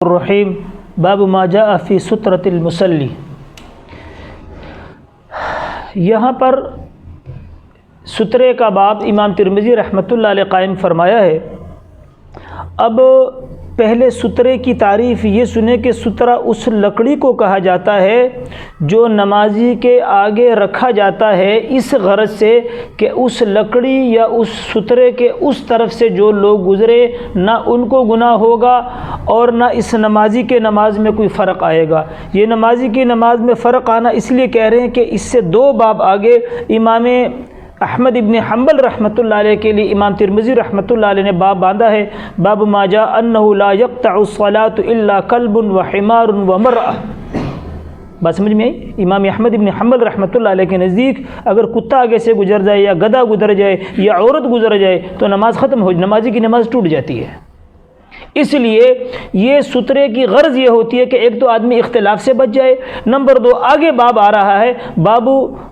الرحیم باب ما جاء فی سترۃ المصلی۔ یہاں پر سترے کا باب امام ترمذی رحمۃ اللہ علیہ قائم فرمایا ہے۔ اب پہلے سترے کی تعریف یہ سنیں کہ سترہ اس لکڑی کو کہا جاتا ہے جو نمازی کے آگے رکھا جاتا ہے، اس غرض سے کہ اس لکڑی یا اس سترے کے اس طرف سے جو لوگ گزرے نہ ان کو گناہ ہوگا اور نہ اس نمازی کے نماز میں کوئی فرق آئے گا۔ یہ نمازی کی نماز میں فرق آنا اس لیے کہہ رہے ہیں کہ اس سے دو باب آگے امام احمد ابن حنبل رحمۃ اللہ علیہ کے لیے امام ترمذی رحمۃ اللہ علیہ نے باب باندھا ہے، باب ما جاء انہ لا یقطع الصلاة الا کلب وحمار ومرأة۔ بات سمجھ میں آئی؟ امام احمد ابن حنبل رحمۃ اللہ علیہ کے نزدیک اگر کتا آگے سے گزر جائے یا گدھا گزر جائے یا عورت گزر جائے تو نماز ختم ہو، نمازی کی نماز ٹوٹ جاتی ہے۔ اس لیے یہ سترے کی غرض یہ ہوتی ہے کہ ایک تو آدمی اختلاف سے بچ جائے، نمبر دو آگے باب آ رہا ہے باب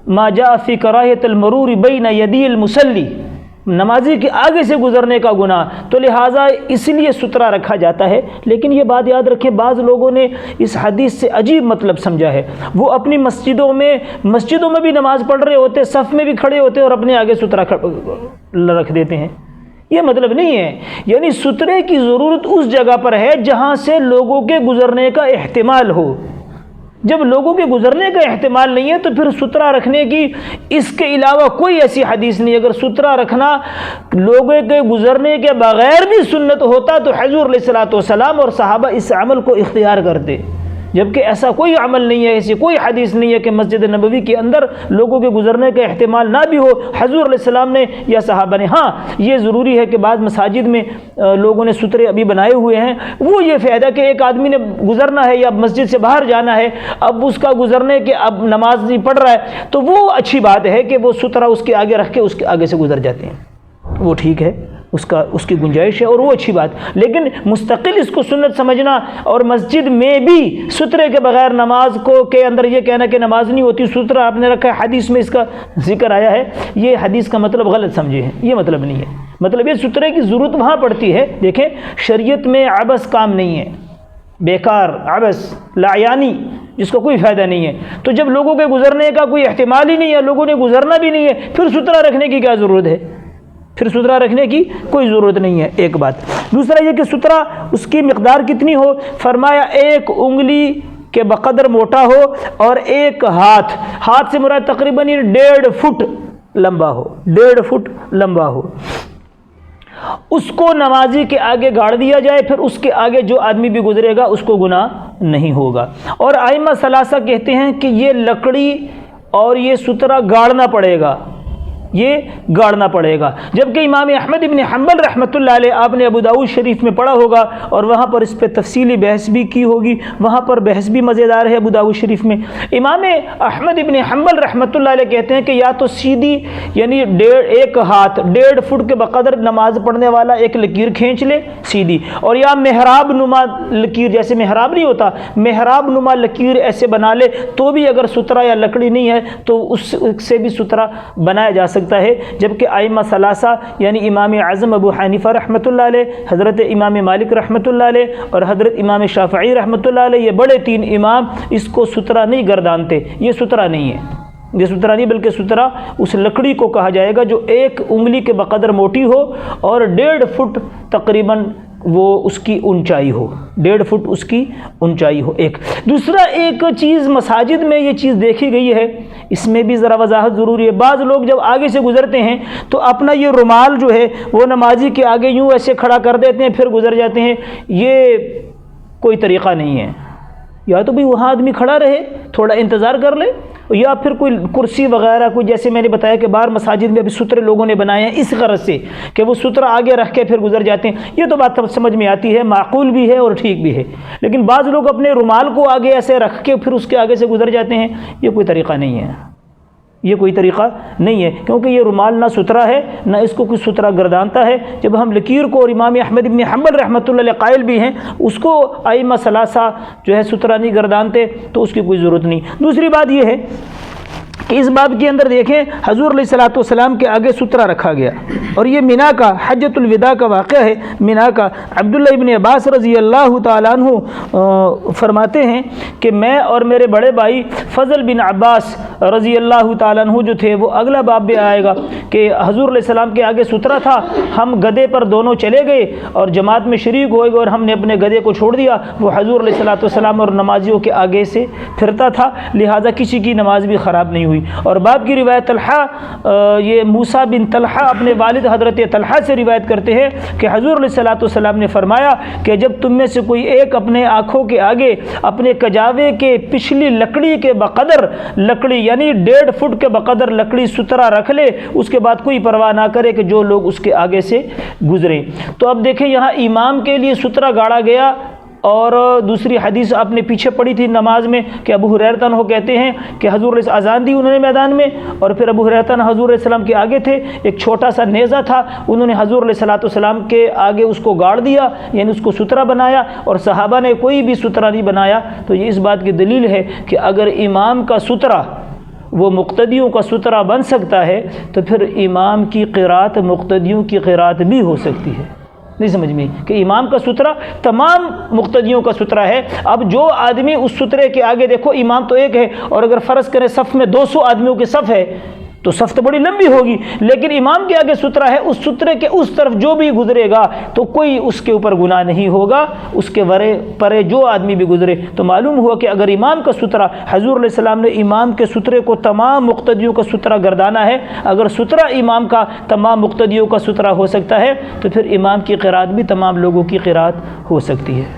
ما جاء فی کراہیۃ المرور بین یدی المصلی، نمازی کے آگے سے گزرنے کا گناہ، تو لہٰذا اس لیے سترہ رکھا جاتا ہے۔ لیکن یہ بات یاد رکھیں، بعض لوگوں نے اس حدیث سے عجیب مطلب سمجھا ہے۔ وہ اپنی مسجدوں میں بھی نماز پڑھ رہے ہوتے، صف میں بھی کھڑے ہوتے اور اپنے آگے سترہ رکھ دیتے ہیں۔ یہ مطلب نہیں ہے، یعنی سترے کی ضرورت اس جگہ پر ہے جہاں سے لوگوں کے گزرنے کا احتمال ہو۔ جب لوگوں کے گزرنے کا احتمال نہیں ہے تو پھر سترہ رکھنے کی اس کے علاوہ کوئی ایسی حدیث نہیں۔ اگر سترہ رکھنا لوگوں کے گزرنے کے بغیر بھی سنت ہوتا تو حضور علیہ الصلوۃ والسلام اور صحابہ اس عمل کو اختیار کرتے، جبکہ ایسا کوئی عمل نہیں ہے، ایسی کوئی حدیث نہیں ہے کہ مسجد نبوی کے اندر لوگوں کے گزرنے کا احتمال نہ بھی ہو، حضور علیہ السلام نے یا صحابہ نے۔ ہاں یہ ضروری ہے کہ بعض مساجد میں لوگوں نے سترے ابھی بنائے ہوئے ہیں، وہ یہ فائدہ کہ ایک آدمی نے گزرنا ہے یا مسجد سے باہر جانا ہے، اب اس کا گزرنے کے اب نماز نہیں پڑھ رہا ہے تو وہ اچھی بات ہے کہ وہ سترہ اس کے آگے رکھ کے اس کے آگے سے گزر جاتے ہیں، وہ ٹھیک ہے، اس کی گنجائش ہے اور وہ اچھی بات۔ لیکن مستقل اس کو سنت سمجھنا اور مسجد میں بھی سترے کے بغیر نماز کے اندر یہ کہنا کہ نماز نہیں ہوتی، سترہ آپ نے رکھا ہے، حدیث میں اس کا ذکر آیا ہے، یہ حدیث کا مطلب غلط سمجھے ہیں، یہ مطلب نہیں ہے۔ مطلب یہ سترے کی ضرورت وہاں پڑتی ہے، دیکھیں شریعت میں عبث کام نہیں ہے، بیکار عبث لاعیانی جس کو کوئی فائدہ نہیں ہے۔ تو جب لوگوں کے گزرنے کا کوئی احتمال ہی نہیں ہے، لوگوں نے گزرنا بھی نہیں ہے، پھر سترہ رکھنے کی کیا ضرورت ہے؟ پھر سترہ رکھنے کی کوئی ضرورت نہیں ہے، ایک بات۔ دوسرا یہ کہ سترہ اس کی مقدار کتنی ہو، فرمایا ایک انگلی کے بقدر موٹا ہو اور ایک ہاتھ سے مراد تقریباً 1.5 فٹ لمبا ہو، 1.5 فٹ لمبا ہو، اس کو نمازی کے آگے گاڑ دیا جائے، پھر اس کے آگے جو آدمی بھی گزرے گا اس کو گناہ نہیں ہوگا۔ اور ائمہ ثلاثہ کہتے ہیں کہ یہ لکڑی اور یہ سترہ گاڑنا پڑے گا، یہ گاڑنا پڑے گا، جبکہ امام احمد ابن حنبل رحمۃ اللہ علیہ آپ نے ابو داؤد شریف میں پڑھا ہوگا اور وہاں پر اس پہ تفصیلی بحث بھی کی ہوگی، وہاں پر بحث بھی مزیدار ہے ابو داؤد شریف میں۔ امام احمد ابن حنبل رحمۃ اللہ علیہ کہتے ہیں کہ یا تو سیدھی یعنی 1.5 فٹ کے بقدر نماز پڑھنے والا ایک لکیر کھینچ لے سیدھی، اور یا محراب نما لکیر، جیسے محراب نہیں ہوتا، محراب نما لکیر ایسے بنا لے، تو بھی اگر سترہ یا لکڑی نہیں ہے تو اس سے بھی سترہ بنایا جا سکتا ہے۔ جبکہ ائمہ ثلاثہ یعنی امام اعظم ابو حنیفہ رحمۃ اللہ علیہ، حضرت امام مالک رحمۃ اللہ علیہ اور حضرت امام شافعی رحمۃ اللہ علیہ، یہ بڑے 3 امام اس کو سترہ نہیں گردانتے، یہ سترہ نہیں ہے، یہ سترہ نہیں بلکہ سترہ اس لکڑی کو کہا جائے گا جو ایک انگلی کے بقدر موٹی ہو اور 1.5 فٹ تقریباً وہ اس کی اونچائی ہو، 1.5 فٹ اس کی اونچائی ہو۔ ایک دوسرا ایک چیز مساجد میں یہ چیز دیکھی گئی ہے، اس میں بھی ذرا وضاحت ضروری ہے۔ بعض لوگ جب آگے سے گزرتے ہیں تو اپنا یہ رومال جو ہے وہ نمازی کے آگے یوں ایسے کھڑا کر دیتے ہیں پھر گزر جاتے ہیں، یہ کوئی طریقہ نہیں ہے۔ یا تو بھی وہاں آدمی کھڑا رہے، تھوڑا انتظار کر لے، یا پھر کوئی کرسی وغیرہ کوئی، جیسے میں نے بتایا کہ باہر مساجد میں ابھی سترے لوگوں نے بنائے ہیں اس غرض سے کہ وہ سترہ آگے رکھ کے پھر گزر جاتے ہیں، یہ تو بات سمجھ میں آتی ہے، معقول بھی ہے اور ٹھیک بھی ہے۔ لیکن بعض لوگ اپنے رومال کو آگے ایسے رکھ کے پھر اس کے آگے سے گزر جاتے ہیں، یہ کوئی طریقہ نہیں ہے، یہ کوئی طریقہ نہیں ہے، کیونکہ یہ رومال نہ سترہ ہے نہ اس کو کوئی سترہ گردانتا ہے۔ جب ہم لکیر کو، اور امام احمد ابن حنبل رحمۃ اللہ علیہ قائل بھی ہیں، اس کو ائمہ ثلاثہ جو ہے سترہ نہیں گردانتے تو اس کی کوئی ضرورت نہیں۔ دوسری بات یہ ہے کہ اس باب کے اندر دیکھیں حضور علیہ الصلوۃ والسلام کے آگے سترہ رکھا گیا، اور یہ مینا کا حجۃ الوداع کا واقعہ ہے۔ مینا کا عبداللہ ابن عباس رضی اللہ تعالیٰ عنہ فرماتے ہیں کہ میں اور میرے بڑے بھائی فضل بن عباس رضی اللہ تعالیٰ عنہ جو تھے، وہ اگلا باب بھی آئے گا کہ حضور علیہ السلام کے آگے سترہ تھا، ہم گدھے پر دونوں چلے گئے اور جماعت میں شریک ہوئے گئے، اور ہم نے اپنے گدھے کو چھوڑ دیا۔ وہ حضور علیہ الصلوۃ والسلام اور نمازیوں کے آگے سے پھرتا تھا، لہٰذا کسی کی نماز بھی خراب نہیں ہوئی۔ اور باب کی روایت طلحہ، یہ موسیٰ بن طلحہ اپنے والد حضرت طلحہ سے روایت کرتے ہیں کہ حضور علیہ الصلوۃ والسلام نے فرمایا کہ جب تم میں سے کوئی ایک اپنے آنکھوں کے آگے اپنے کجاوے کے پچھلی لکڑی کے بقدر لکڑی، یعنی 1.5 فٹ کے بقدر لکڑی سترہ رکھ لے، اس کے بعد کوئی پرواہ نہ کرے کہ جو لوگ اس کے آگے سے گزرے۔ تو اب دیکھیں یہاں امام کے لیے سترہ گاڑا گیا، اور دوسری حدیث آپ نے پیچھے پڑھی تھی نماز میں کہ ابو ہریرہ عنہ کہتے ہیں کہ حضور علیہ اذان دی انہوں نے میدان میں، اور پھر ابو ہریرہ عنہ حضور علیہ السلام کے آگے تھے، ایک چھوٹا سا نیزہ تھا، انہوں نے حضور علیہ الصلوۃ والسلام کے آگے اس کو گاڑ دیا، یعنی اس کو سترہ بنایا، اور صحابہ نے کوئی بھی سترہ نہیں بنایا۔ تو یہ اس بات کی دلیل ہے کہ اگر امام کا سترہ وہ مقتدیوں کا سترہ بن سکتا ہے، تو پھر امام کی قرات مقتدیوں کی قرات بھی ہو سکتی ہے۔ نہیں سمجھ میں کہ امام کا سترہ تمام مقتدیوں کا سترہ ہے۔ اب جو آدمی اس سترے کے آگے، دیکھو امام تو ایک ہے، اور اگر فرض کریں صف میں 200 آدمیوں کی صف ہے تو صف تو بڑی لمبی ہوگی، لیکن امام کے آگے سترہ ہے، اس سترے کے اس طرف جو بھی گزرے گا تو کوئی اس کے اوپر گناہ نہیں ہوگا، اس کے پرے جو آدمی بھی گزرے۔ تو معلوم ہوا کہ اگر امام کا سترہ، حضور علیہ السلام نے امام کے سترے کو تمام مقتدیوں کا سترہ گردانا ہے، اگر سترہ امام کا تمام مقتدیوں کا سترہ ہو سکتا ہے تو پھر امام کی قرات بھی تمام لوگوں کی قرات ہو سکتی ہے۔